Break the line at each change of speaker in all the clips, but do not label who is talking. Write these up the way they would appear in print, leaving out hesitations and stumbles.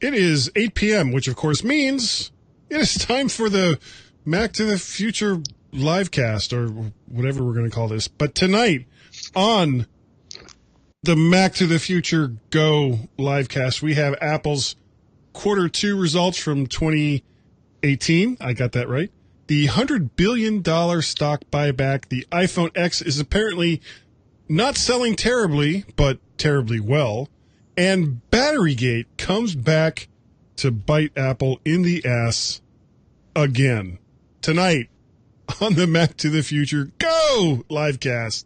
It is 8 p.m., which of course means it is time for the Mac to the Future Livecast, or whatever we're going to call this. But tonight on the Mac to the Future Go Livecast, we have Apple's Q2 results from 2018. I got that right. The $100 billion stock buyback. The iPhone X is apparently not selling terribly, but terribly well. And Batterygate comes back to bite Apple in the ass again. Tonight on the Mac to the Future Go Livecast.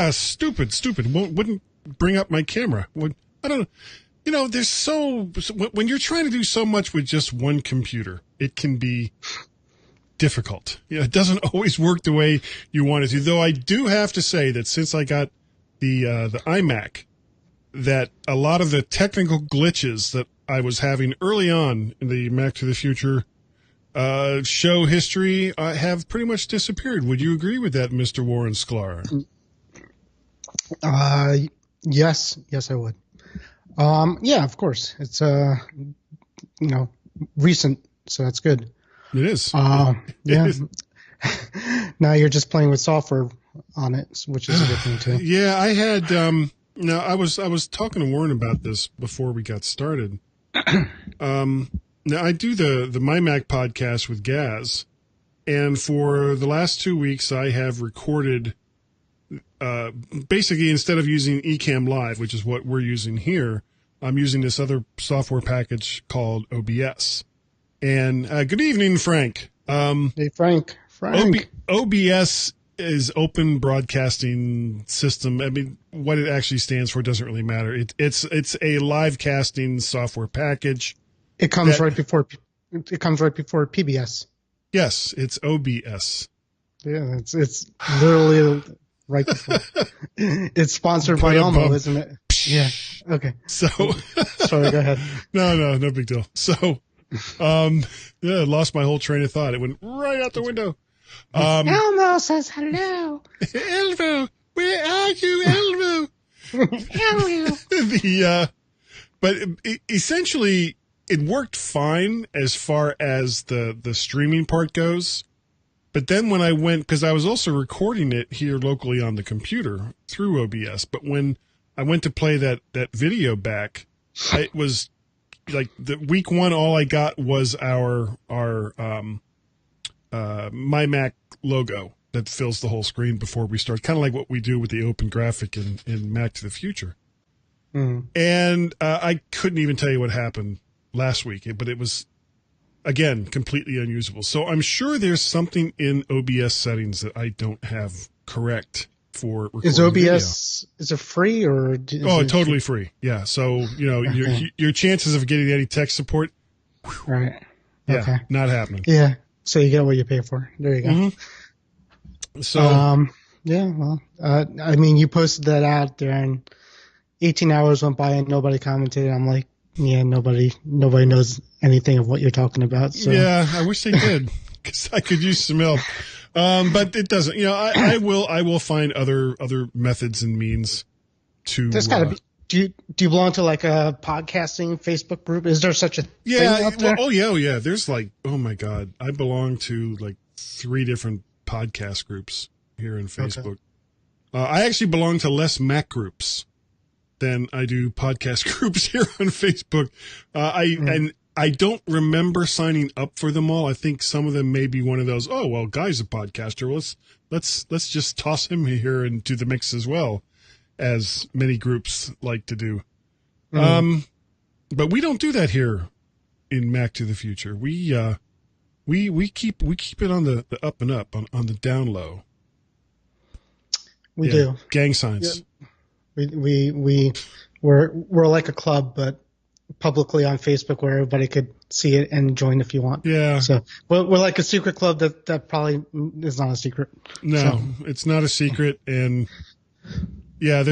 Stupid. Wouldn't bring up my camera. I don't know. You know, when you're trying to do so much with just one computer, it can be difficult. You know, it doesn't always work the way you want it to. Though I do have to say that since I got the iMac, that a lot of the technical glitches that I was having early on in the Mac to the Future show history have pretty much disappeared. Would you agree with that, Mr. Warren Sklar?
Yes, I would. Yeah, of course. It's recent, so that's good.
It is.
Yeah.
It is.
Now you're just playing with software on it, which is a good thing too.
Yeah, I had. Now I was talking to Warren about this before we got started. Now I do the My Mac podcast with Gaz, and for the last 2 weeks I have recorded. Basically, instead of using Ecamm Live, which is what we're using here, I'm using this other software package called OBS. And good evening, Frank.
Hey, Frank.
OBS is Open Broadcasting System. I mean, what it actually stands for doesn't really matter. It's a live casting software package.
It comes right before PBS.
Yes, it's OBS.
Yeah, it's literally right before. It's sponsored by Elmo, isn't it? Yeah. Okay.
So
sorry, go ahead.
No big deal. So yeah, lost my whole train of thought. It went right out the window.
Elmo says hello.
Elmo, where are you, Elmo?
Elmo.
But essentially it worked fine as far as the streaming part goes. But then when I went, because I was also recording it here locally on the computer through OBS, but when I went to play that video back, it was like the week one, all I got was our My Mac logo that fills the whole screen before we start, kind of like what we do with the open graphic in Mac to the Future.
Mm.
And I couldn't even tell you what happened last week, but it was, again, completely unusable. So I'm sure there's something in OBS settings that I don't have correct for recording
Is OBS
video.
Is it free or?
Totally free. Yeah. So your chances of getting any tech support,
right?
Yeah,
okay.
Not happening.
Yeah. So you get what you pay for. There you go.
Mm-hmm. So
yeah. Well, I mean, you posted that out there, and 18 hours went by and nobody commented. I'm like, yeah, nobody knows anything of what you're talking about. So.
Yeah, I wish they did, because I could use some help. But it doesn't. You know, I will find other methods and means to.
There's got to be. Do you belong to like a podcasting Facebook group? Is there such a thing out there?
Oh yeah. There's like, oh my God, I belong to like 3 different podcast groups here in Facebook. Okay. I actually belong to less Mac groups than I do podcast groups here on Facebook. And I don't remember signing up for them all. I think some of them may be one of those, oh, well, Guy's a podcaster. Well, let's just toss him here into the mix as well, as many groups like to do. But we don't do that here in Mac to the Future. We keep it on the up and up, on the down low.
We do.
Gang signs.
Yeah. We're like a club, but publicly on Facebook where everybody could see it and join if you want.
Yeah.
So we're like a secret club that probably is not a secret.
No,
So,
it's not a secret. And yeah,
we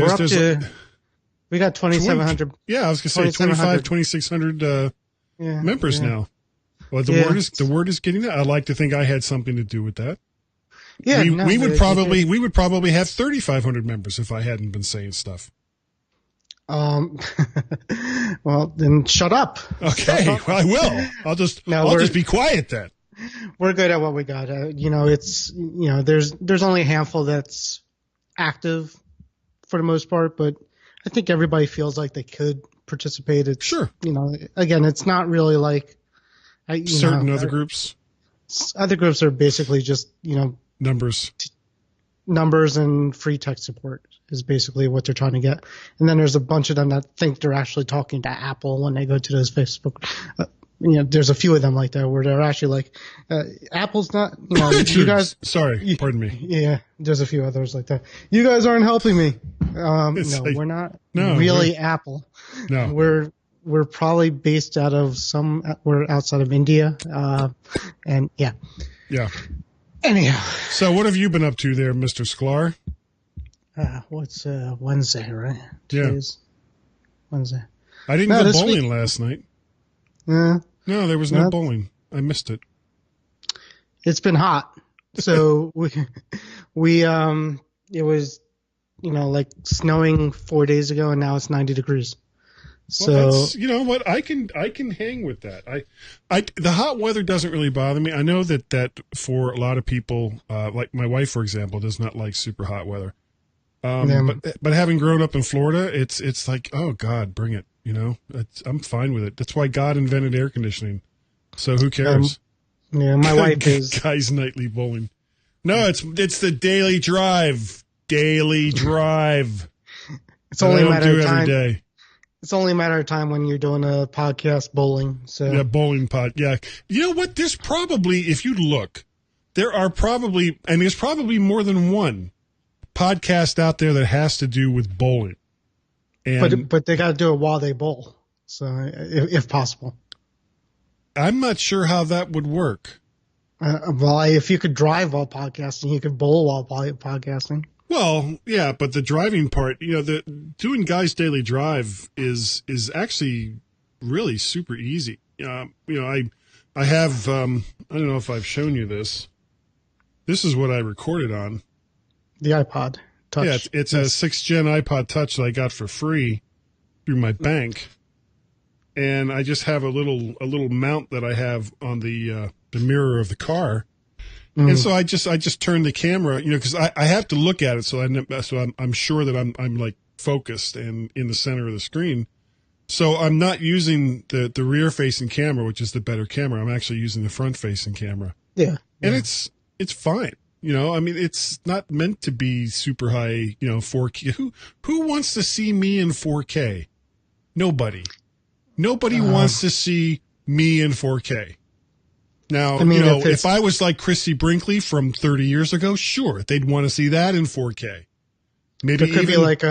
got 2,700.
Yeah, I was going to say 2,600 members now. Well, the word is getting out. I'd like to think I had something to do with that.
Yeah,
we would probably have 3,500 members if I hadn't been saying stuff.
Well, then shut up.
Okay, well, I will. I'll just be quiet then.
We're good at what we got. There's only a handful that's active for the most part, but I think everybody feels like they could participate. It's,
sure.
Again, it's not really like
other groups.
Other groups are basically just
numbers
and free tech support is basically what they're trying to get. And then there's a bunch of them that think they're actually talking to Apple when they go to those Facebook. There's a few of them like that where they're actually like, Apple's not, you guys.
Sorry, pardon me.
Yeah, there's a few others like that. You guys aren't helping me. We're not really Apple.
No,
we're probably based out of we're outside of India. And yeah.
Yeah.
Anyhow.
So what have you been up to there, Mr. Sklar?
What's Wednesday, right?
Today's
Wednesday.
I didn't go bowling last night.
No,
there was no bowling. I missed it.
It's been hot. So it was like snowing 4 days ago and now it's 90 degrees.
So you know what, I can hang with that. The hot weather doesn't really bother me. I know that for a lot of people, like my wife, for example, does not like super hot weather. But having grown up in Florida, it's like, oh God, bring it. I'm fine with it. That's why God invented air conditioning. So who cares?
My wife is
guys nightly bowling. No, it's the daily drive. Daily drive.
It's only a matter of time.
Every day.
It's only a matter of time when you're doing a podcast bowling. So
yeah, bowling pod. Yeah, you know what? There's probably, if you look, there's probably more than one podcast out there that has to do with bowling. And
but they got to do it while they bowl, so if possible.
I'm not sure how that would work.
Well, if you could drive while podcasting, you could bowl while podcasting. Well,
yeah, but the driving part, doing Guy's Daily Drive is actually really super easy. I have, I don't know if I've shown you this. This is what I recorded on.
The iPod Touch.
Yeah, it's a 6th gen iPod Touch that I got for free through my bank. And I just have a little mount that I have on the mirror of the car. And so I just turn the camera, because I have to look at it, so I'm sure that I'm like focused and in the center of the screen. So I'm not using the rear facing camera, which is the better camera. I'm actually using the front facing camera.
Yeah.
And it's fine. It's not meant to be super high, 4K. Who wants to see me in 4K? Nobody. Nobody wants to see me in 4K. Now, if I was like Christy Brinkley from 30 years ago, sure, they'd want to see that in 4K. Maybe
it could be like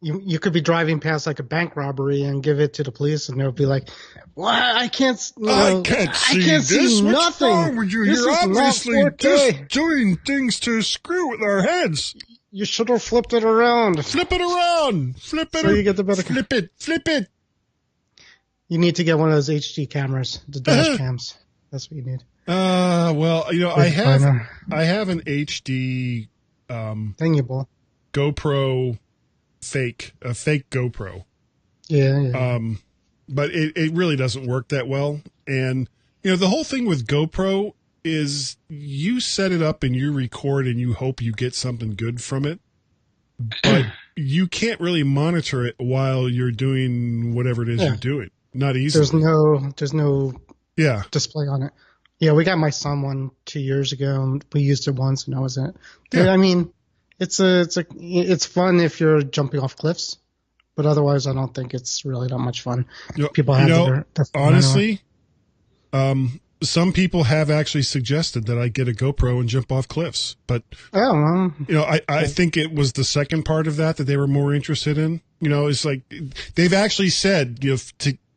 you could be driving past like a bank robbery and give it to the police, and they'll be like, "Well, I can't see
this.
nothing.
What's wrong with you? You're obviously just doing things to screw with our heads.
You should have flipped it around.
Flip it around. Flip it.
So you get the better.
Flip it.
You need to get one of those HD cameras, the dash cams. That's what you need.
Well, I have an HD
thingable
GoPro a fake GoPro.
Yeah.
But it really doesn't work that well. And the whole thing with GoPro is you set it up and you record and you hope you get something good from it. But you can't really monitor it while you're doing whatever it is you're doing. Not easily.
There's no display on it. Yeah, we got my son one 2 years ago, and we used it once, and that was it. Yeah. I mean, it's fun if you're jumping off cliffs, but otherwise, I don't think it's really that much fun. People have their
honestly, some people have actually suggested that I get a GoPro and jump off cliffs, but I think it was the second part of that they were more interested in. It's like they've actually said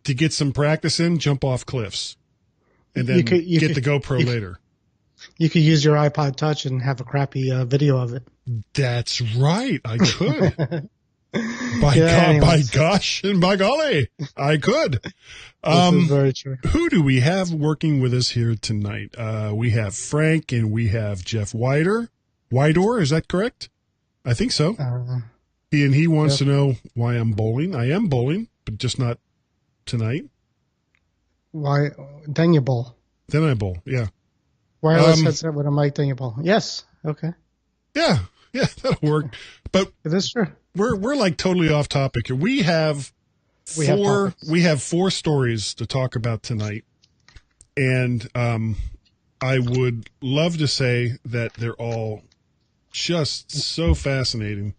to get some practice in, jump off cliffs, and then get the GoPro later.
You could use your iPod Touch and have a crappy video of it.
That's right. I could. By gosh and by golly, I could.
This is very true.
Who do we have working with us here tonight? We have Frank and we have Jeff Widor. Is that correct? I think so. He wants to know why I'm bowling. I am bowling, but just not tonight.
Why? Then you bowl.
Then I bowl, yeah.
Wireless headset with a mic, then you bowl. Yes. Okay.
Yeah, that'll work. But
it is true.
We're like totally off topic here. We have four stories to talk about tonight, and I would love to say that they're all just so fascinating.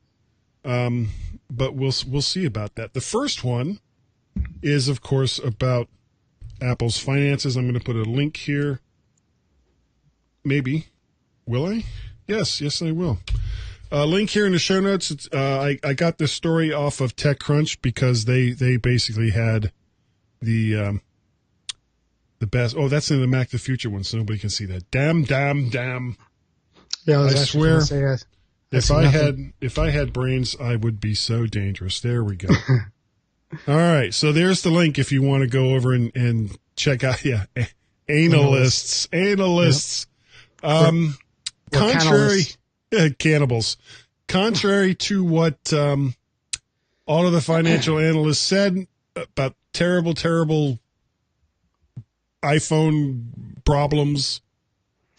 But we'll see about that. The first one is, of course, about Apple's finances. I'm going to put a link here. Maybe. Will I? Yes, I will. Link here in the show notes. It's, I got this story off of TechCrunch because they basically had the best. Oh, that's in the Mac the Future one, so nobody can see that. Damn.
Yeah,
I swear. If I had brains, I would be so dangerous. There we go. All right, so there's the link if you want to go over and check out. Yeah, analysts.
Yep.
Cannibals. Contrary to what all of the financial analysts said about terrible iPhone problems,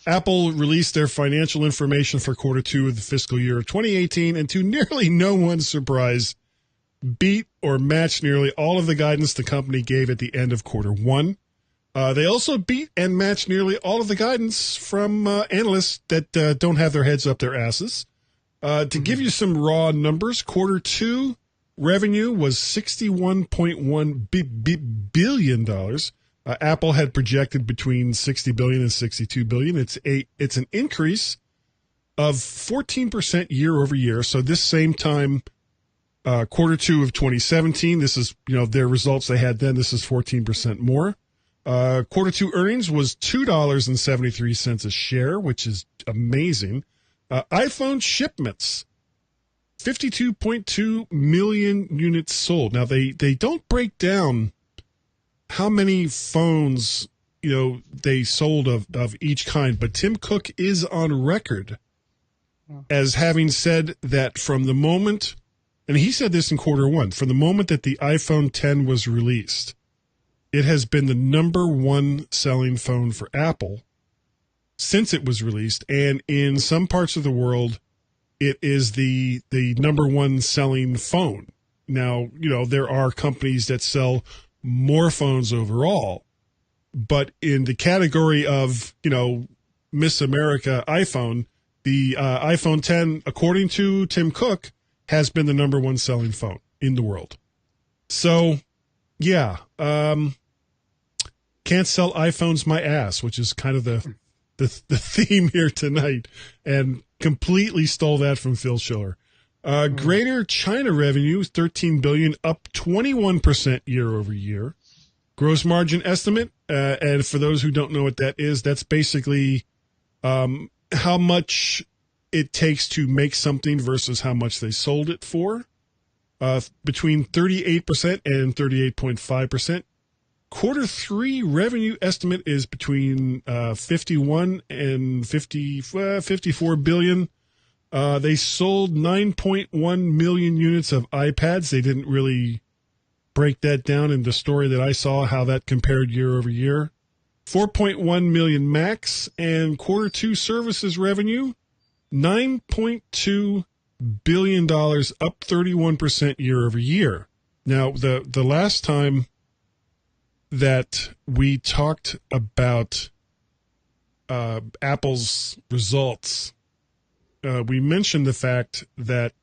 Apple released their financial information for quarter 2 of the fiscal year of 2018, and to nearly no one's surprise, beat or matched nearly all of the guidance the company gave at the end of quarter 1. They also beat and matched nearly all of the guidance from analysts that don't have their heads up their asses. To give you some raw numbers, quarter 2 revenue was $61.1 billion. Apple had projected between $60 billion and $62 billion. It's an increase of 14% year over year. So this same time, quarter 2 of 2017, this is their results they had then. This is 14% more. Quarter 2 earnings was $2.73 a share, which is amazing. iPhone shipments, 52.2 million units sold. Now they don't break down how many phones they sold of each kind, but Tim Cook is on record as having said that from the moment, and he said this in quarter 1, from the moment that the iPhone 10 was released, it has been the number 1 selling phone for Apple since it was released, and in some parts of the world, it is the number 1 selling phone. Now, there are companies that sell more phones overall, but in the category of, Miss America iPhone, the iPhone 10, according to Tim Cook, has been the number 1 selling phone in the world. So, yeah, can't sell iPhones my ass, which is kind of the theme here tonight, and completely stole that from Phil Schiller. Greater China revenue is $13 billion, up 21% year over year. Gross margin estimate, and for those who don't know what that is, that's basically how much it takes to make something versus how much they sold it for. Between 38% and 38.5%. Quarter 3 revenue estimate is between 51 and 54 billion. They sold 9.1 million units of iPads. They didn't really break that down in the story that I saw, how that compared year over year. 4.1 million Macs, and quarter 2 services revenue, $9.2 billion, up 31% year over year. Now, the last time that we talked about Apple's results, we mentioned the fact that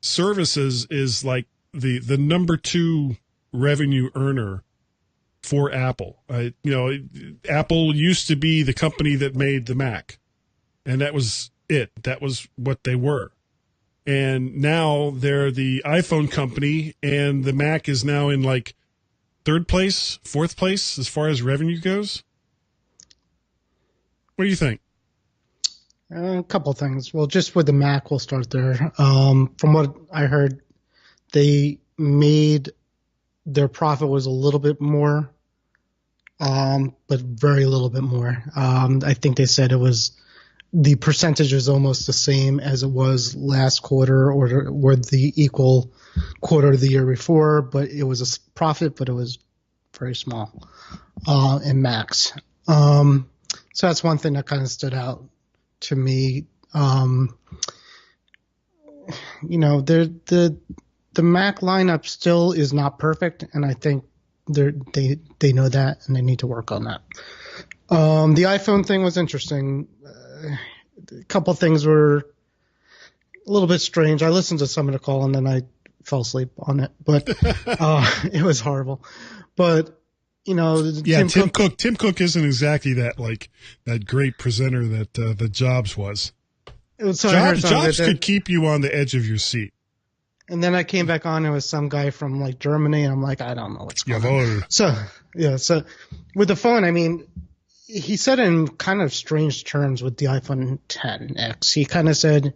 services is like the number 2 revenue earner for Apple. Apple used to be the company that made the Mac, and that was it. That was what they were. And now they're the iPhone company, and the Mac is now in like third place, fourth place as far as revenue goes? What do you think?
A couple things. Well, just with the Mac, we'll start there. From what I heard, they made their profit was a little bit more, but very little bit more. I think they said it was the percentage was almost the same as it was last quarter or the equal quarter of the year before, but it was a profit, but it was very small in Macs. So that's one thing that kind of stood out to me. You know, the Mac lineup still is not perfect, and I think they know that, and they need to work on that. The iPhone thing was interesting. A couple things were a little bit strange. I listened to some of the call, and then I fell asleep on it, but it was horrible. But you know,
yeah, Tim Cook isn't exactly that great presenter that the Jobs was. Jobs could keep you on the edge of your seat.
And then I came back on, and it was some guy from like Germany, and I'm like, I don't know what's going on. So with the phone, I mean, he said in kind of strange terms with the iPhone XS. He kind of said,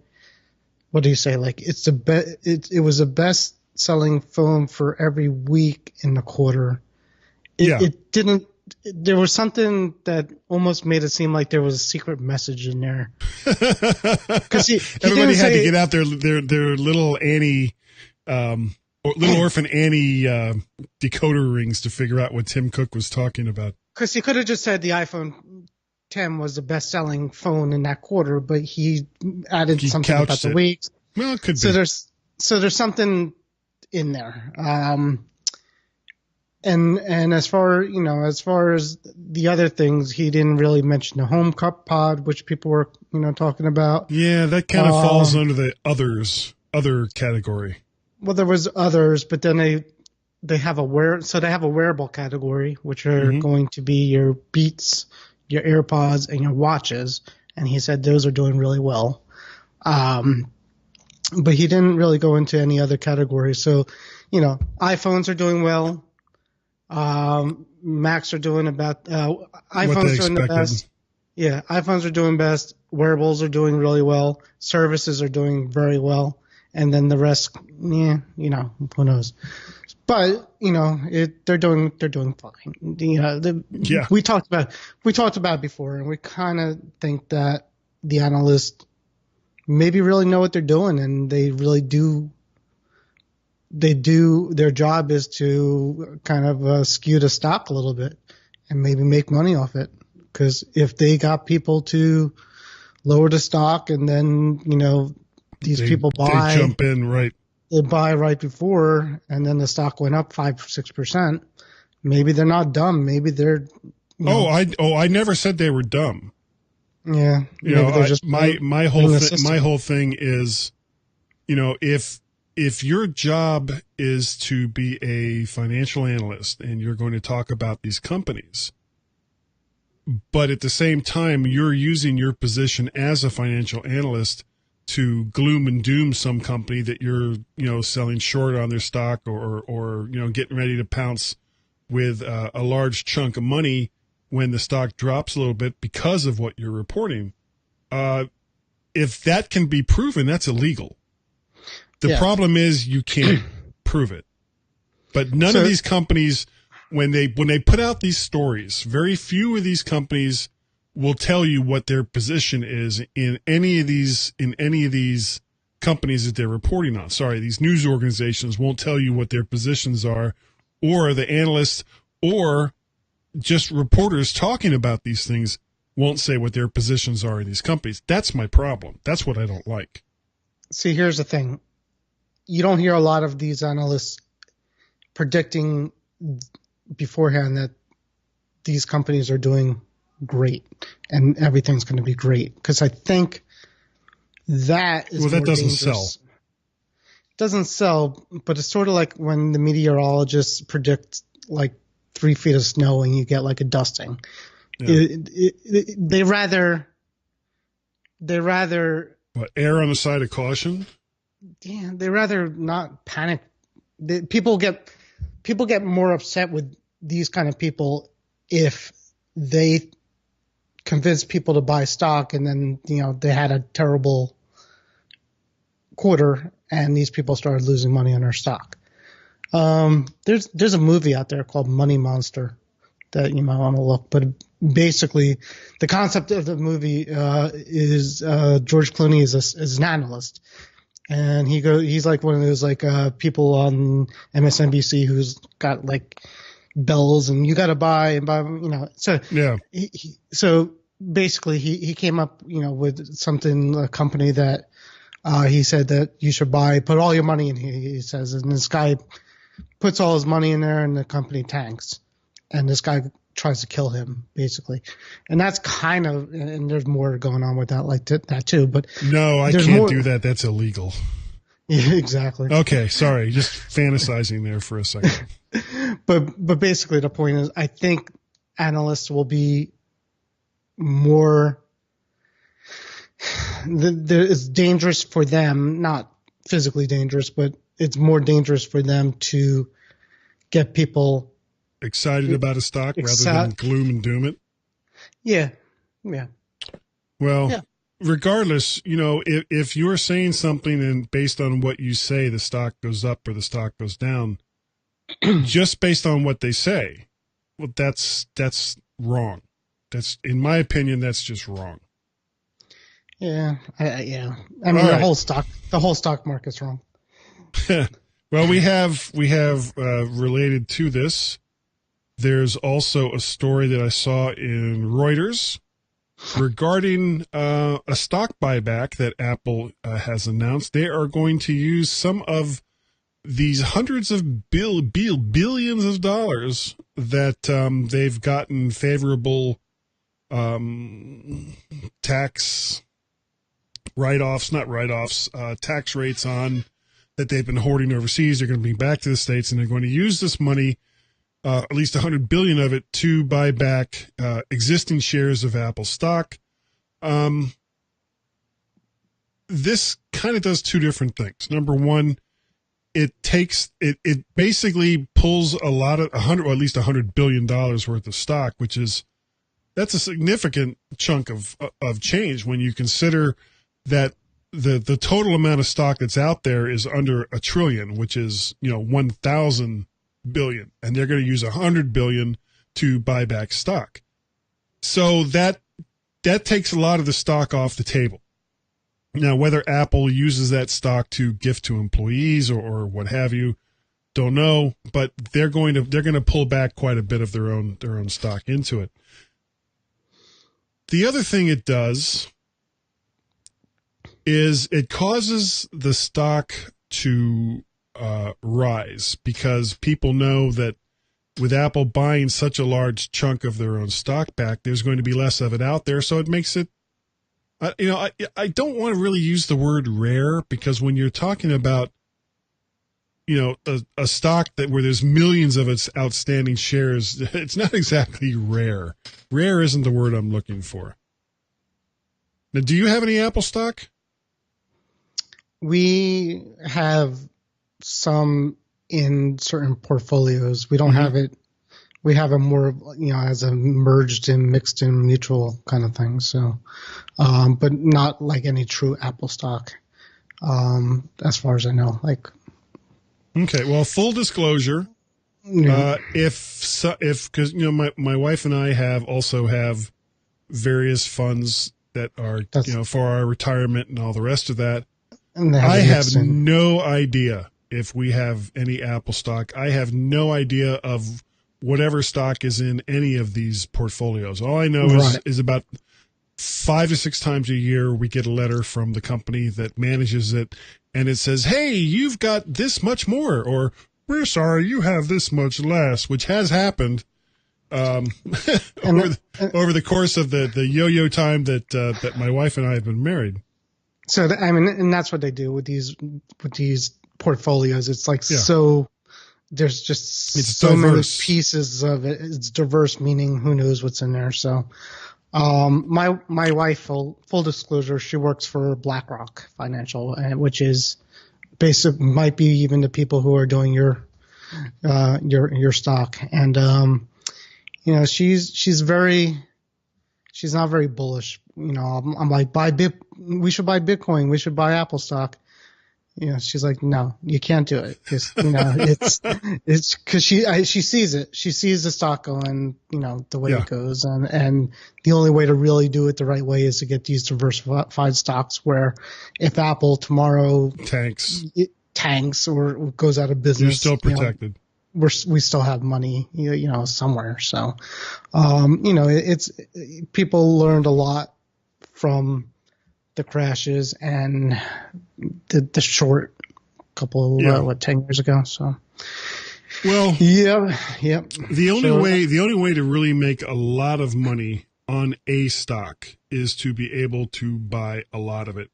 what do you say? Like it was the best selling phone for every week in the quarter. It didn't. There was something that almost made it seem like there was a secret message in there. Because
everybody had to get out their little Annie, little orphan Annie decoder rings to figure out what Tim Cook was talking about.
Because he could have just said the iPhone 10 was the best selling phone in that quarter, but he added something about the weeks.
Well, it could be.
There's something in there. And as far as the other things, he didn't really mention the HomePod pod, which people were, talking about.
Yeah, that kind of falls under the other category.
Well, there was others, but then they have a wearable category, which are going to be your Beats, your AirPods, and your watches. And he said those are doing really well. But he didn't really go into any other categories. So, iPhones are doing well. Macs are doing iPhones are doing the best. Yeah, iPhones are doing best. Wearables are doing really well. Services are doing very well. And then the rest, who knows? But they're doing fine. We talked about it before, and we kind of think that the analysts maybe really know what they're doing, and they really do. Their job is to kind of skew the stock a little bit and maybe make money off it. Because if they got people to lower the stock and then, people buy.
They jump in, right.
They buy right before and then the stock went up 5-6%. Maybe they're not dumb. Maybe they're.
I never said they were dumb.
Yeah.
My whole thing is, if your job is to be a financial analyst and you're going to talk about these companies, but at the same time you're using your position as a financial analyst to gloom and doom some company that you're, selling short on their stock or getting ready to pounce with a large chunk of money when the stock drops a little bit because of what you're reporting, if that can be proven, that's illegal. The problem is you can't prove it. But none of these companies, when they put out these stories, very few of these companies will tell you what their position is in any of these companies that they're reporting on. Sorry, these news organizations won't tell you what their positions are, or the analysts or just reporters talking about these things won't say what their positions are in these companies. That's my problem. That's what I don't like.
See, here's the thing. You don't hear a lot of these analysts predicting beforehand that these companies are doing great and everything's going to be great. Because I think that is
that doesn't
dangerous.
sell.
It doesn't sell, but it's sort of like when the meteorologists predict like 3 feet of snow and you get like a dusting. Yeah. They rather
err on the side of caution.
Yeah, they rather not panic. People get people get more upset with these kind of people if they convince people to buy stock and then, they had a terrible quarter and these people started losing money on their stock. There's a movie out there called Money Monster that you might want to look, but basically the concept of the movie is George Clooney is an analyst, and he's like one of those people on MSNBC who's got like bells and you got to buy and buy, so
yeah.
So basically he came up with a company that he said that you should buy, put all your money in here, he says, and this guy puts all his money in there and the company tanks. And this guy tries to kill him, basically. And that's kind of, and there's more going on with that too. But
no, I can't do that. That's illegal.
Yeah, exactly.
Okay, sorry. Just fantasizing there for a second.
But basically the point is, I think analysts will be more, it's dangerous for them, not physically dangerous, but it's more dangerous for them to get people
excited about a stock rather than gloom and doom it.
Yeah.
Well, yeah. Regardless, if you're saying something and based on what you say, the stock goes up or the stock goes down, just based on what they say, well, that's wrong. That's, in my opinion, that's just wrong.
Yeah. I mean, the whole stock market's wrong.
Well, we have related to this. There's also a story that I saw in Reuters regarding a stock buyback that Apple has announced. They are going to use some of these hundreds of billions of dollars that they've gotten favorable tax write-offs, not write-offs, tax rates on that they've been hoarding overseas. They're going to bring back to the States, and they're going to use this money, at least $100 billion of it, to buy back existing shares of Apple stock. This kind of does two different things. Number one, it basically pulls a lot of at least $100 billion worth of stock, that's a significant chunk of change when you consider that the total amount of stock that's out there is under $1 trillion, which is 1,000 billion, and they're going to use $100 billion to buy back stock. So that takes a lot of the stock off the table. Now, whether Apple uses that stock to gift to employees or what have you, don't know, but they're going to pull back quite a bit of their own stock into it. The other thing it does is it causes the stock to rise, because people know that with Apple buying such a large chunk of their own stock back, there's going to be less of it out there. So it makes it, I don't want to really use the word rare, because when you're talking about, a stock where there's millions of its outstanding shares, it's not exactly rare. Rare isn't the word I'm looking for. Now, do you have any Apple stock?
We have some in certain portfolios. We don't have it. We have it more, as a merged and mixed and mutual kind of thing. So, but not like any true Apple stock, as far as I know.
Okay. Well, full disclosure, because my wife and I also have various funds that are for our retirement and all the rest of that. I have no idea if we have any Apple stock. I have no idea of whatever stock is in any of these portfolios. All I know is about 5 to 6 times a year we get a letter from the company that manages it, and it says, "Hey, you've got this much more," or "We're sorry, you have this much less," which has happened over the course of the yo-yo time that my wife and I have been married.
So, and that's what they do with these portfolios. It's so there's just so many pieces of it. It's diverse, meaning who knows what's in there. So, my wife, full disclosure, she works for BlackRock Financial, which is might be even the people who are doing your your stock. And she's not very bullish. I'm like, we should buy Bitcoin, we should buy Apple stock. She's like, no, you can't do it. It's because she sees it. She sees the stock going, the way it goes, and the only way to really do it the right way is to get these diversified stocks. Where if Apple tomorrow tanks or goes out of business,
you're still protected.
We still have money, somewhere. So, it's people learned a lot from the crashes and the short couple 10 years ago. So,
well,
yeah.
The only way to really make a lot of money on a stock is to be able to buy a lot of it,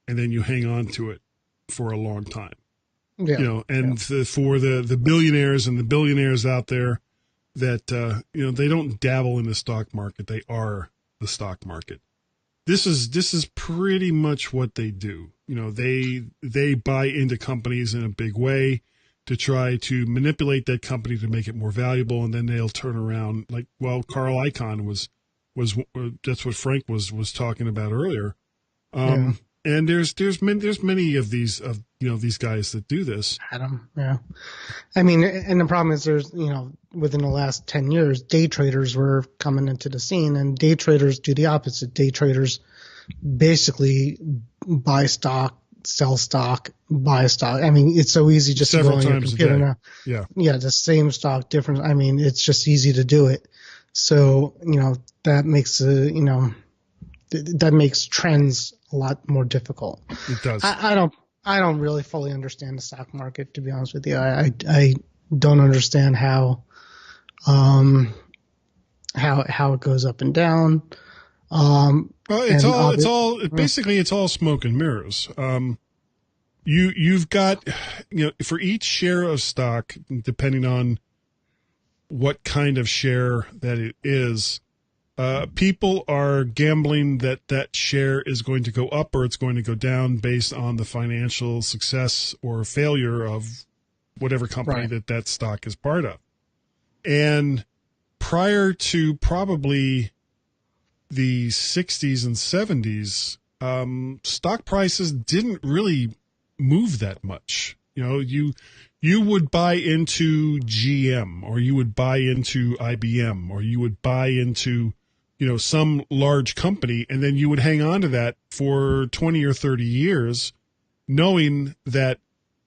and then you hang on to it for a long time.
Yeah.
For the billionaires and the billionaires out there that they don't dabble in the stock market; they are the stock market. This is pretty much what they do. They buy into companies in a big way to try to manipulate that company to make it more valuable, and then they'll turn around Carl Icahn was that's what Frank was talking about earlier. And there's many of these these guys that do this.
Adam, yeah. I mean, and the problem is there's within the last 10 years, day traders were coming into the scene, and day traders do the opposite. Day traders basically buy stock, sell stock, buy stock. I mean, it's so easy just
several
to go on
times
your computer
a day.
now. Yeah, the same stock, different. I mean, it's just easy to do it. So that makes that makes trends a lot more difficult.
It does.
I don't really fully understand the stock market, to be honest with you. I don't understand how it goes up and down.
Well, it's all smoke and mirrors. You've got, for each share of stock, depending on what kind of share that it is, people are gambling that share is going to go up or it's going to go down based on the financial success or failure of whatever company that stock is part of. And prior to probably the 60s and 70s, stock prices didn't really move that much. You would buy into GM, or you would buy into IBM, or you would buy into some large company, and then you would hang on to that for 20 or 30 years, knowing that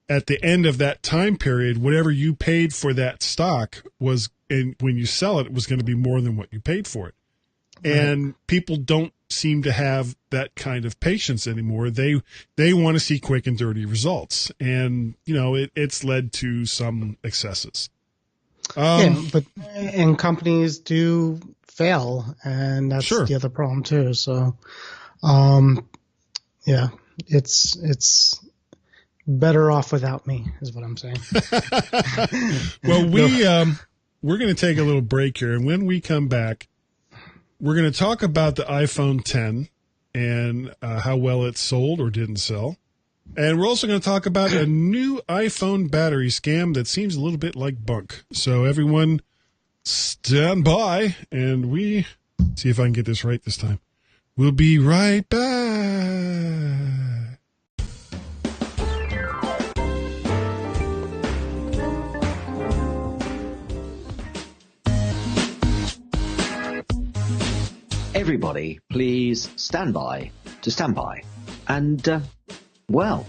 at the end of that time period, whatever you paid for that stock was, and when you sell it, was going to be more than what you paid for it. Right. And people don't seem to have that kind of patience anymore. They want to see quick and dirty results, and it's led to some excesses.
And companies do fail, and that's the other problem too. So, it's better off without me, is what I'm saying.
Well, we're going to take a little break here, and when we come back, we're going to talk about the iPhone 10 and how well it sold or didn't sell. And we're also going to talk about a new iPhone battery scam that seems a little bit like bunk. So everyone stand by, and we see if I can get this right this time. We'll be right back.
Everybody, please stand by to stand by. And, we'll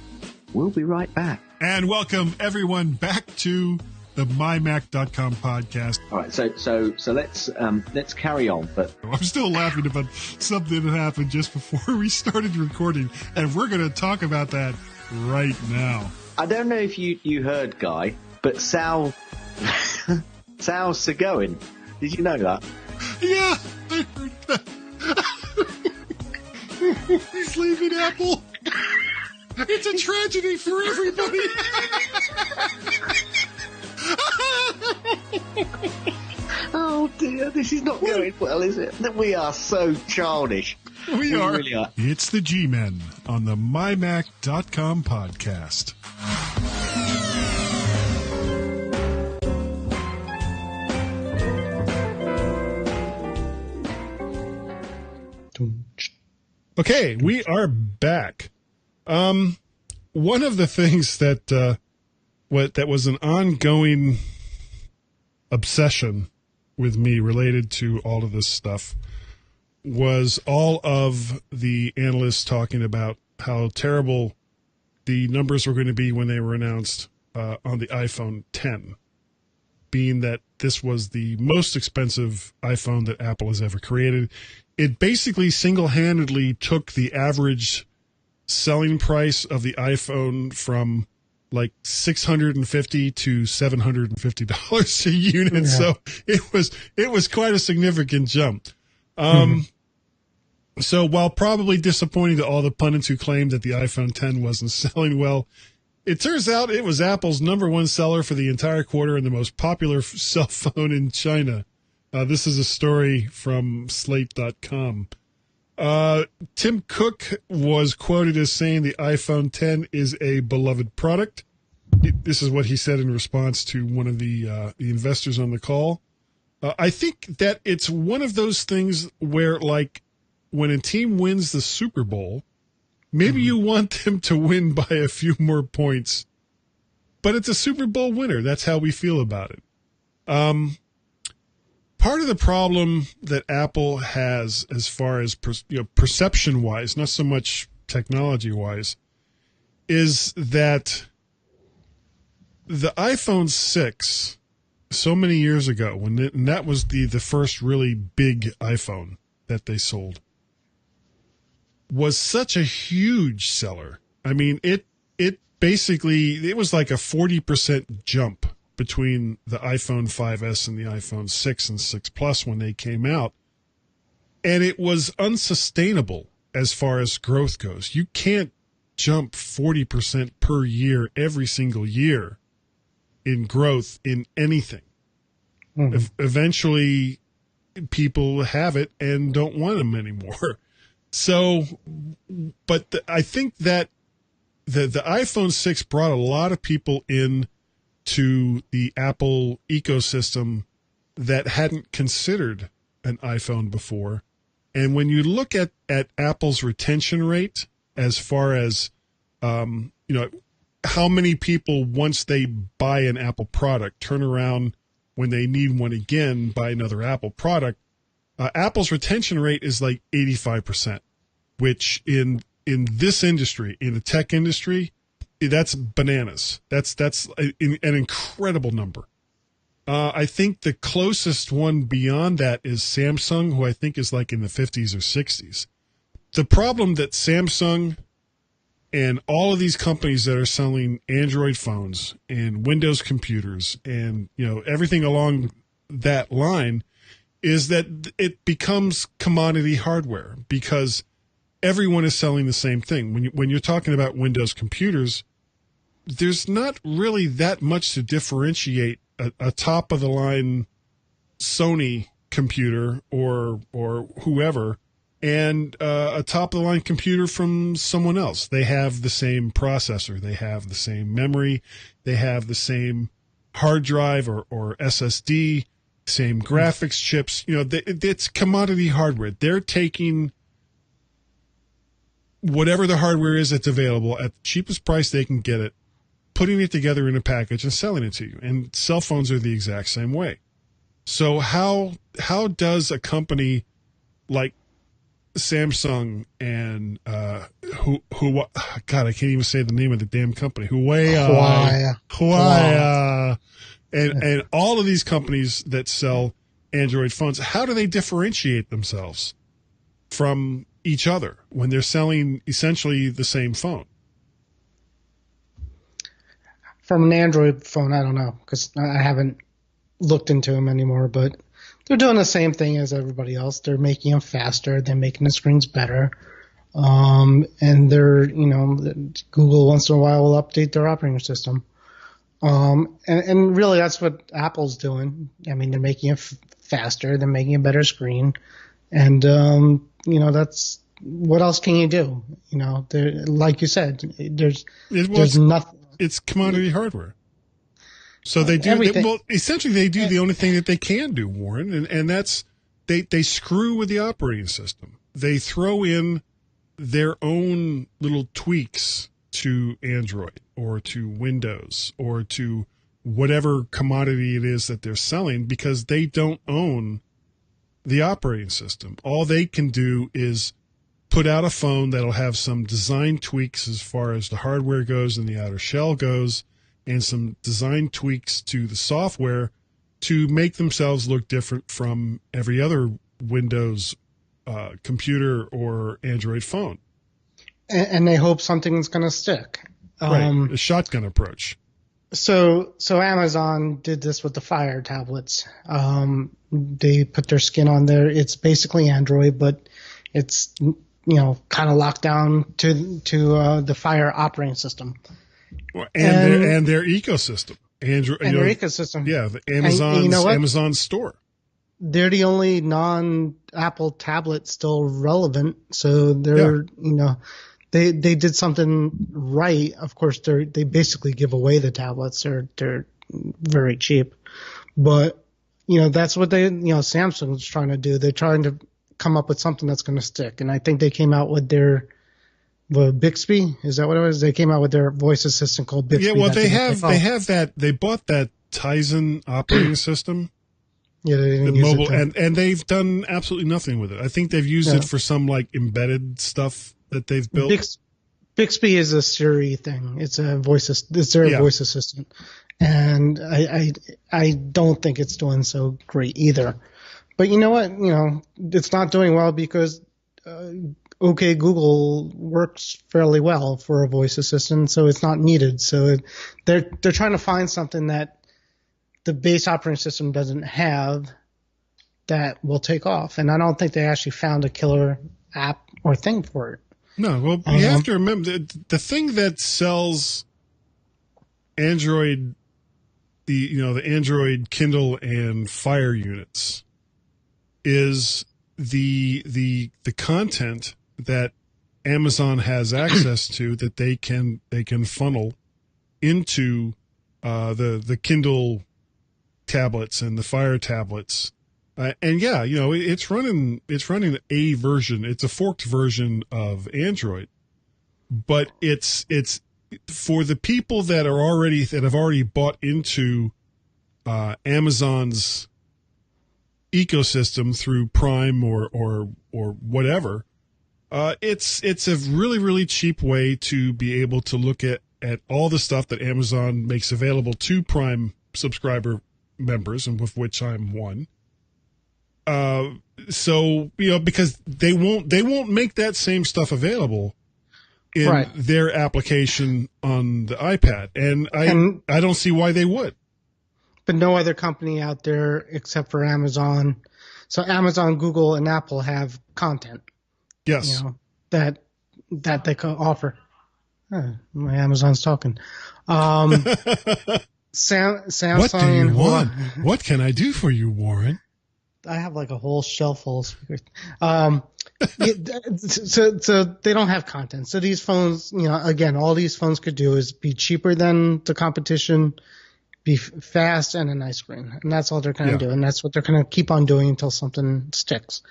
be right back.
And welcome everyone back to the mymac.com podcast.
All right, so let's carry on. But
I'm still laughing about something that happened just before we started recording, and we're going to talk about that right now.
I don't know if you heard, Guy, but Sal's going. Did you know that?
Yeah, I heard that. He's leaving Apple. It's a tragedy for everybody.
Oh dear, this is not going well, is it? We are so childish.
We really are. It's the G-Men on the mymac.com podcast. Okay, we are back. One of the things that was an ongoing obsession with me related to all of this stuff was all of the analysts talking about how terrible the numbers were going to be when they were announced on the iPhone 10, being that this was the most expensive iPhone that Apple has ever created. It basically single-handedly took the average selling price of the iPhone from like $650 to $750 a unit. Yeah. So it was quite a significant jump. So while probably disappointing to all the pundits who claimed that the iPhone 10 wasn't selling well, it turns out it was Apple's #1 seller for the entire quarter and the most popular cell phone in China. This is a story from Slate.com. Tim Cook was quoted as saying the iPhone 10 is a beloved product. This is what he said in response to one of the investors on the call. I think that it's one of those things where, like, when a team wins the Super Bowl, maybe you want them to win by a few more points, but it's a Super Bowl winner. That's how we feel about it. Part of the problem that Apple has, as far as perception-wise, not so much technology-wise, is that the iPhone 6, so many years ago, and that was the first really big iPhone that they sold, was such a huge seller. I mean, it basically, it was like a 40% jump between the iPhone 5S and the iPhone 6 and 6 Plus when they came out. And it was unsustainable as far as growth goes. You can't jump 40% per year every single year in growth in anything. Eventually, people have it and don't want them anymore. So, but I think that the iPhone 6 brought a lot of people in to the Apple ecosystem that hadn't considered an iPhone before. And when you look at Apple's retention rate, as far as, how many people, once they buy an Apple product, turn around when they need one again, buy another Apple product, Apple's retention rate is like 85%, which in this industry, in the tech industry, that's bananas. That's an incredible number. I think the closest one beyond that is Samsung, who I think is like in the 50s or 60s. The problem that Samsung and all of these companies that are selling Android phones and Windows computers and everything along that line is that it becomes commodity hardware because everyone is selling the same thing. When you're talking about Windows computers, there's not really that much to differentiate a top-of-the-line Sony computer or whoever and a top-of-the-line computer from someone else. They have the same processor. They have the same memory. They have the same hard drive or SSD, same graphics chips. It's commodity hardware. They're taking whatever the hardware is that's available at the cheapest price they can get it, putting it together in a package and selling it to you. And cell phones are the exact same way. So how does a company like Samsung and God, I can't even say the name of the damn company, Huawei, and all of these companies that sell Android phones, how do they differentiate themselves from each other when they're selling essentially the same phone?
From an Android phone, I don't know, because I haven't looked into them anymore, but they're doing the same thing as everybody else. They're making them faster. They're making the screens better. And they're, Google once in a while will update their operating system. And really that's what Apple's doing. I mean, they're making it faster. They're making a better screen. And, that's, what else can you do? Like you said, there's nothing.
It's commodity hardware. So they do, essentially they do the only thing that they can do, Warren, and that's they screw with the operating system. They throw in their own little tweaks to Android or to Windows or to whatever commodity it is that they're selling, because they don't own the operating system. All they can do is put out a phone that'll have some design tweaks as far as the hardware goes and the outer shell goes, and some design tweaks to the software to make themselves look different from every other Windows computer or Android phone.
And they hope something's going to stick.
Right, a shotgun approach.
So Amazon did this with the Fire tablets. They put their skin on there. It's basically Android, but it's kind of locked down to the Fire operating system.
And their ecosystem. Android,
and their ecosystem.
Yeah, the Amazon store.
They're the only non-Apple tablet still relevant. So they're, they did something right. Of course, they basically give away the tablets. They're very cheap, but that's what Samsung's trying to do. They're trying to come up with something that's going to stick. And I think they came out with their Bixby. Is that what it was? They came out with their voice assistant called Bixby.
Yeah, well, they have that. They bought that Tizen operating system.
Yeah, they didn't
the
use
mobile,
it
and they've done absolutely nothing with it. I think they've used it for some embedded stuff that they've built.
Bixby is a Siri thing. It's a voice. It's their voice assistant, and I don't think it's doing so great either. But you know what? It's not doing well because OK Google works fairly well for a voice assistant, so it's not needed. So they're trying to find something that the base operating system doesn't have that will take off. And I don't think they actually found a killer app or thing for it.
No, well, you have to remember the thing that sells Android, the Android Kindle and Fire units is the content that Amazon has access to that they can funnel into the Kindle tablets and the Fire tablets, and it's running a version. It's a forked version of Android, but it's for the people that have already bought into Amazon's ecosystem through Prime or whatever. It's a really, really cheap way to be able to look at all the stuff that Amazon makes available to Prime subscriber members, and with which I'm one. So because they won't make that same stuff available in their application on the iPad, and I don't see why they would.
But no other company out there except for Amazon. So Amazon, Google, and Apple have content.
Yes.
That they can offer. My Amazon's talking. Samsung.
What do you want? What can I do for you, Warren?
I have like a whole shelf full of speakers. So they don't have content. So these phones, again, all these phones could do is be cheaper than the competition, be fast, and a nice screen. And that's all they're going to do. And that's what they're going to keep on doing until something sticks.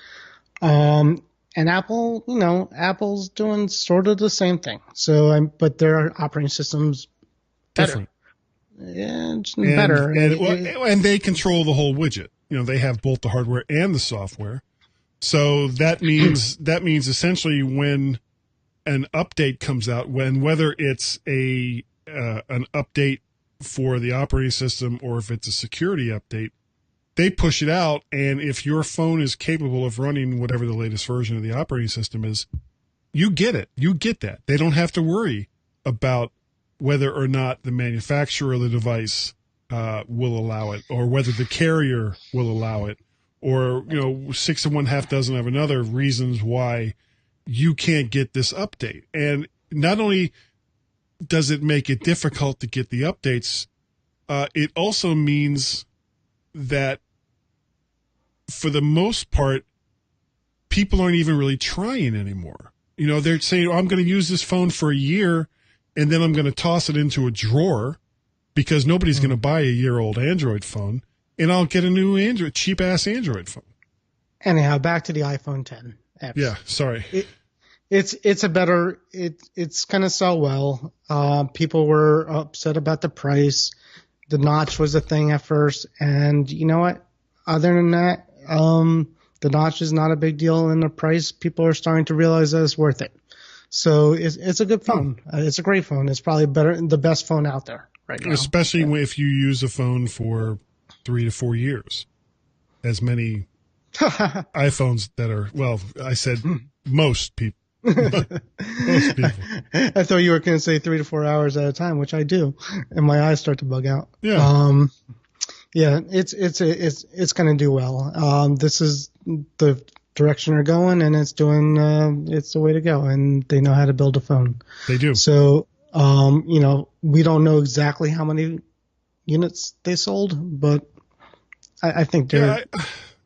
And Apple, Apple's doing sort of the same thing. So, but their operating system's better.
Different.
Yeah, it's better.
And they control the whole widget. They have both the hardware and the software. So that means essentially when an update comes out, whether it's an update for the operating system or if it's a security update, they push it out. And if your phone is capable of running whatever the latest version of the operating system is, you get it. You get that. They don't have to worry about whether or not the manufacturer of the device will allow it, or whether the carrier will allow it, or 6 of one, half dozen of another reasons why you can't get this update. And not only does it make it difficult to get the updates, it also means that for the most part, people aren't even really trying anymore. They're saying, I'm going to use this phone for a year and then I'm going to toss it into a drawer because nobody's going to buy a year-old Android phone, and I'll get a new cheap-ass Android phone.
Anyhow, back to the iPhone 10.
Yeah, sorry.
It's a better. It's gonna sell well. People were upset about the price. The notch was a thing at first, and you know what? Other than that, the notch is not a big deal, and the price, people are starting to realize that it's worth it. So it's a good phone. It's a great phone. It's probably the best phone out there right now.
Especially if you use a phone for 3 to 4 years, as many iPhones that are. Well, I said most people. Most people.
I thought you were going to say 3 to 4 hours at a time, which I do, and my eyes start to bug out.
Yeah.
Yeah, it's going to do well. This is the direction they're going, and it's the way to go, and they know how to build a phone.
They do.
So, we don't know exactly how many units they sold, but I think they're.
Yeah,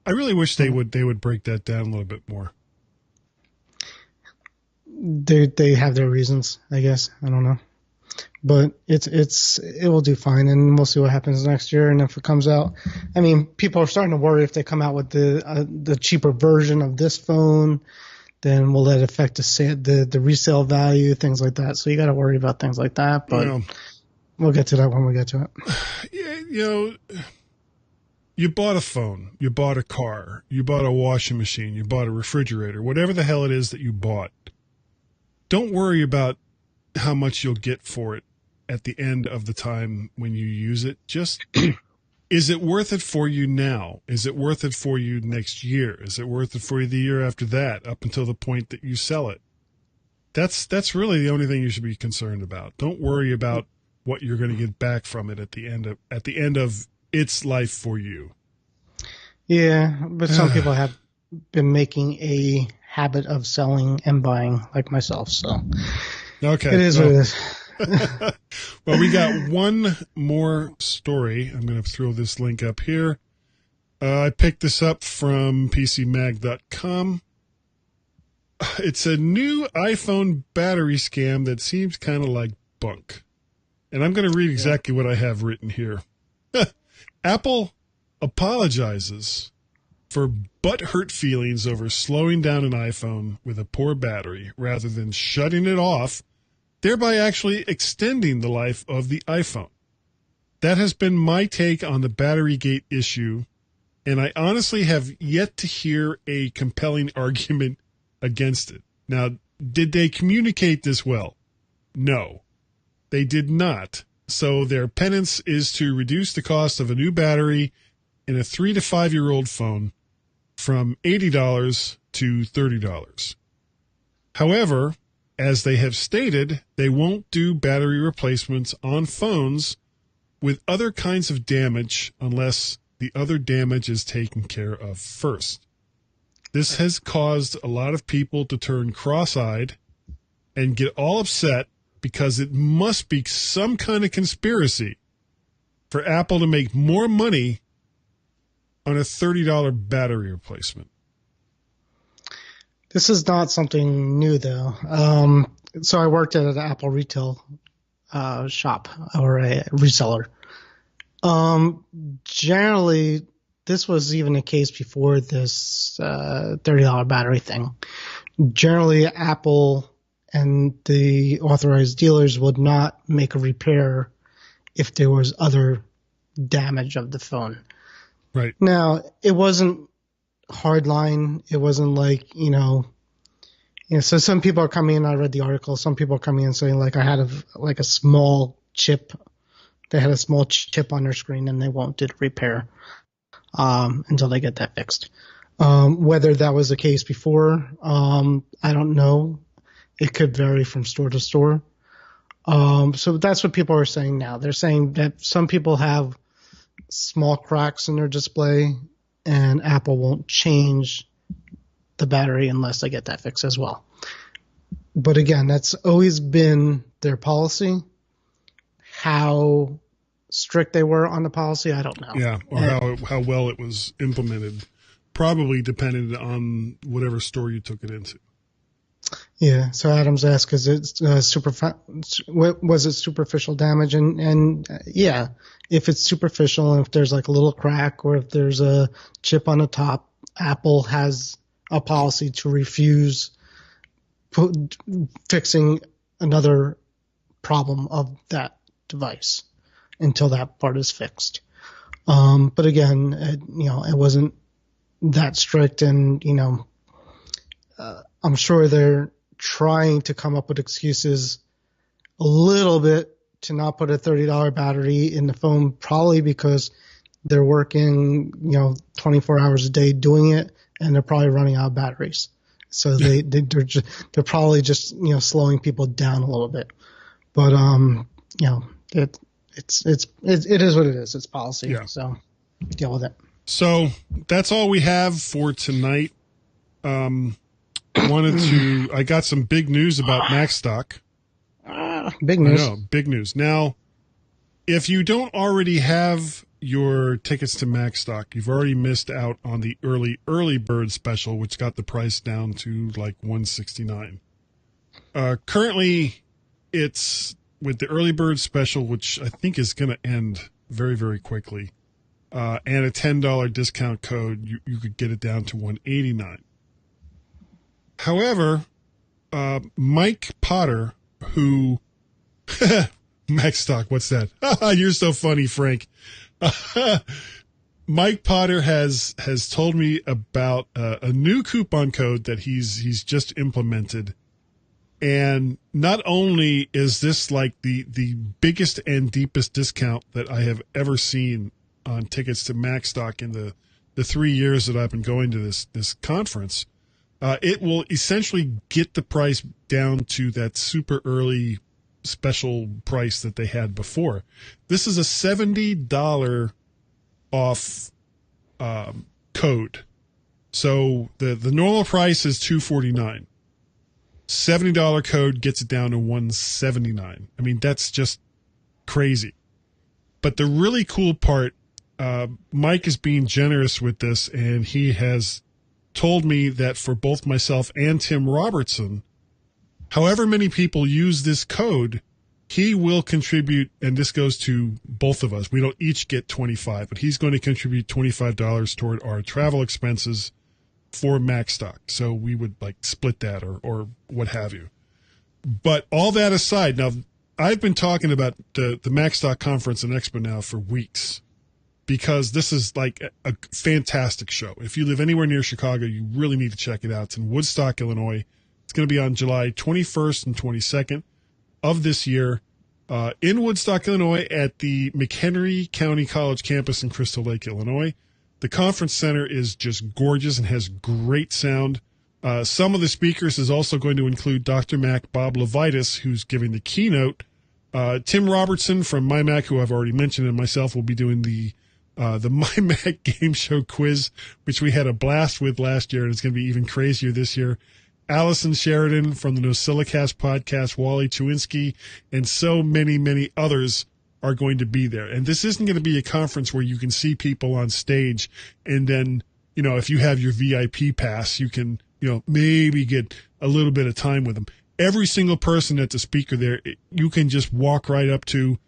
I really wish they would break that down a little bit more.
They have their reasons, I guess. I don't know, but it will do fine, and we'll see what happens next year. And if it comes out, I mean, people are starting to worry if they come out with the cheaper version of this phone, then will that affect the resale value, things like that. So you got to worry about things like that. But we'll get to that when we get to it.
Yeah, you bought a phone, you bought a car, you bought a washing machine, you bought a refrigerator, whatever the hell it is that you bought. Don't worry about how much you'll get for it at the end of the time when you use it. Just, is it worth it for you now? Is it worth it for you next year? Is it worth it for you the year after that, up until the point that you sell it? That's really the only thing you should be concerned about. Don't worry about what you're going to get back from it at the end of its life for you.
Yeah, but some people have been making a habit of selling and buying, like myself. So
okay,
it is what it is.
Well, we got one more story. I'm going to throw this link up here. I picked this up from PCMag.com. It's a new iPhone battery scam that seems kind of like bunk. And I'm going to read exactly what I have written here. Apple apologizes for butthurt feelings over slowing down an iPhone with a poor battery rather than shutting it off, thereby actually extending the life of the iPhone. That has been my take on the Batterygate issue, and I honestly have yet to hear a compelling argument against it. Now, did they communicate this well? No, they did not. So their penance is to reduce the cost of a new battery in a 3 to 5 year old phone from $80 to $30. However, as they have stated, they won't do battery replacements on phones with other kinds of damage unless the other damage is taken care of first. This has caused a lot of people to turn cross-eyed and get all upset because it must be some kind of conspiracy for Apple to make more money on a $30 battery replacement.
This is not something new, though. So I worked at an Apple retail shop or a reseller. Generally, this was even the case before this $30 battery thing. Generally, Apple and the authorized dealers would not make a repair if there was other damage of the phone.
Right.
Now, it wasn't hardline. It wasn't like, so some people are coming in, I read the article, some people are coming in saying like I had a small chip. They had a small chip on their screen and they won't do the repair until they get that fixed. Whether that was the case before, I don't know. It could vary from store to store. So that's what people are saying now. They're saying that some people have small cracks in their display and Apple won't change the battery unless they get that fixed as well. But again, that's always been their policy. How strict they were on the policy, I don't know.
Yeah, or how well it was implemented. Probably depended on whatever store you took it into.
Yeah, so Adams asked, was it superficial damage? And yeah, if it's superficial and if there's like a little crack or if there's a chip on the top, Apple has a policy to refuse fixing another problem of that device until that part is fixed. But again, it wasn't that strict, and I'm sure they're trying to come up with excuses a little bit to not put a $30 battery in the phone, probably because they're working 24 hours a day doing it, and they're probably running out of batteries. So they're probably just slowing people down a little bit. But it is what it is. It's policy.
Yeah.
So deal with it.
So that's all we have for tonight. I got some big news about Macstock.
Big news.
I know, big news. Now, if you don't already have your tickets to Macstock, you've already missed out on the early bird special, which got the price down to like $169. Currently, it's with the early bird special, which I think is going to end very, very quickly, and a $10 discount code, you could get it down to $189. However, Mike Potter, who Macstock, what's that? You're so funny, Frank. Mike Potter has told me about a new coupon code that he's just implemented. And not only is this like the biggest and deepest discount that I have ever seen on tickets to Macstock in the 3 years that I've been going to this conference, it will essentially get the price down to that super early special price that they had before. This is a $70 off code. So the normal price is $249. $70 code gets it down to $179. I mean, that's just crazy. But the really cool part, Mike is being generous with this, and he has told me that for both myself and Tim Robertson, however many people use this code, he will contribute, and this goes to both of us. We don't each get $25, but he's going to contribute $25 toward our travel expenses for Macstock. So we would like split that or what have you. But all that aside, now I've been talking about the Macstock conference and expo now for weeks, because this is like a fantastic show. If you live anywhere near Chicago, you really need to check it out. It's in Woodstock, Illinois. It's going to be on July 21st and 22nd of this year in Woodstock, Illinois, at the McHenry County College campus in Crystal Lake, Illinois. The conference center is just gorgeous and has great sound. Some of the speakers is also going to include Dr. Mac Bob Levitas, who's giving the keynote. Tim Robertson from My Mac, who I've already mentioned, and myself will be doing the My Mac game show quiz, which we had a blast with last year, and it's going to be even crazier this year. Allison Sheridan from the NosillaCast podcast, Wally Chewinski, and so many, many others are going to be there. And this isn't going to be a conference where you can see people on stage and then, if you have your VIP pass, you can, maybe get a little bit of time with them. Every single person that's a speaker there, you can just walk right up to,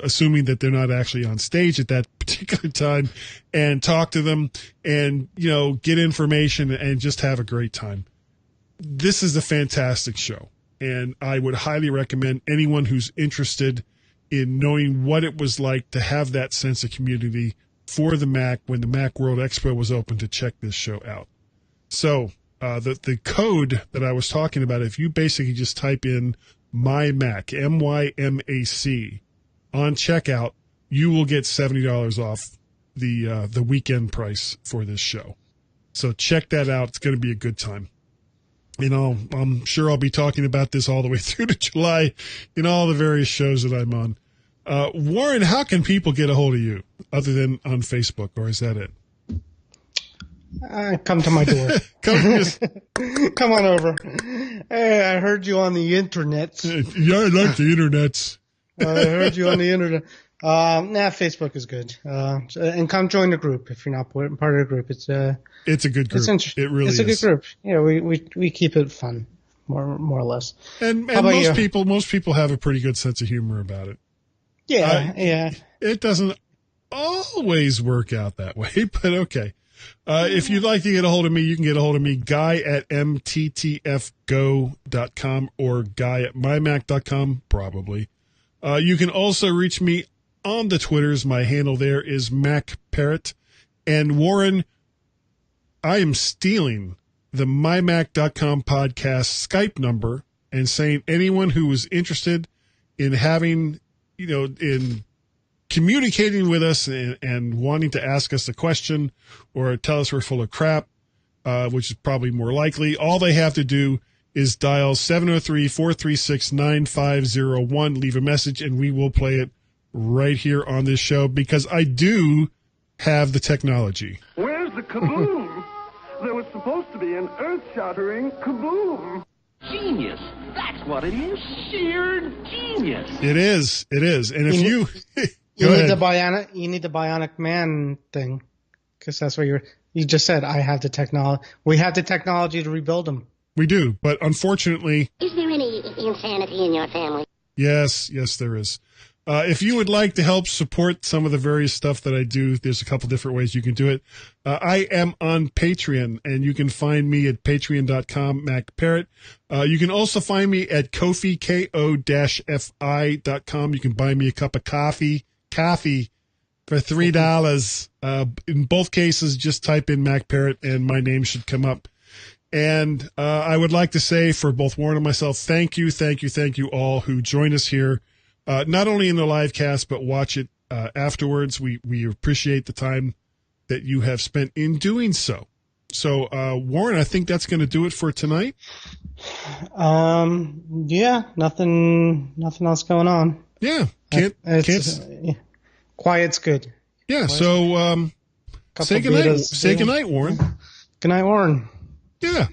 assuming that they're not actually on stage at that particular time, and talk to them and, get information and just have a great time. This is a fantastic show, and I would highly recommend anyone who's interested in knowing what it was like to have that sense of community for the Mac when the Mac World Expo was open to check this show out. So the code that I was talking about, if you basically just type in MyMac, MYMAC, on checkout, you will get $70 off the weekend price for this show. So check that out. It's going to be a good time. I'm sure I'll be talking about this all the way through to July in all the various shows that I'm on. Warren, how can people get a hold of you other than on Facebook, or is that it?
Come to my door. Come on over. Hey, I heard you on the internet.
Yeah, I like the internet.
I heard you on the internet. Facebook is good. And come join the group if you're not part of the group. It's a good group. It really is. It's a good group. Yeah, we keep it fun, more or less.
And most people have a pretty good sense of humor about it.
Yeah.
It doesn't always work out that way, but okay. If you'd like to get a hold of me, you can get a hold of me, guy@mttfgo.com or guy@mymac.com, probably. You can also reach me on the Twitters. My handle there is MacParrot. And Warren, I am stealing the mymac.com podcast Skype number and saying anyone who is interested in having, in communicating with us and wanting to ask us a question or tell us we're full of crap, which is probably more likely, all they have to do is dial 703-436-9501, leave a message, and we will play it right here on this show because I do have the technology.
Where's the kaboom? There was supposed to be an earth-shattering kaboom.
Genius. That's what it is. Sheer genius.
It is. And if you
need the Bionic Man thing, because that's what you just said. I have the technology. We have the technology to rebuild them.
We do, but unfortunately,
is there any insanity in your family?
Yes, there is. If you would like to help support some of the various stuff that I do, there's a couple different ways you can do it. I am on Patreon, and you can find me at patreon.com, MacParrot. You can also find me at Ko-fi, ko-fi.com. You can buy me a cup of coffee for $3. In both cases, just type in MacParrot, and my name should come up. And I would like to say for both Warren and myself, thank you all who join us here. Not only in the live cast, but watch it afterwards. We appreciate the time that you have spent in doing so. So, Warren, I think that's going to do it for tonight.
Yeah, nothing else going on.
Yeah,
quiet's good.
Yeah, so say goodnight. Say goodnight, Warren.
Good night, Warren.
Yeah.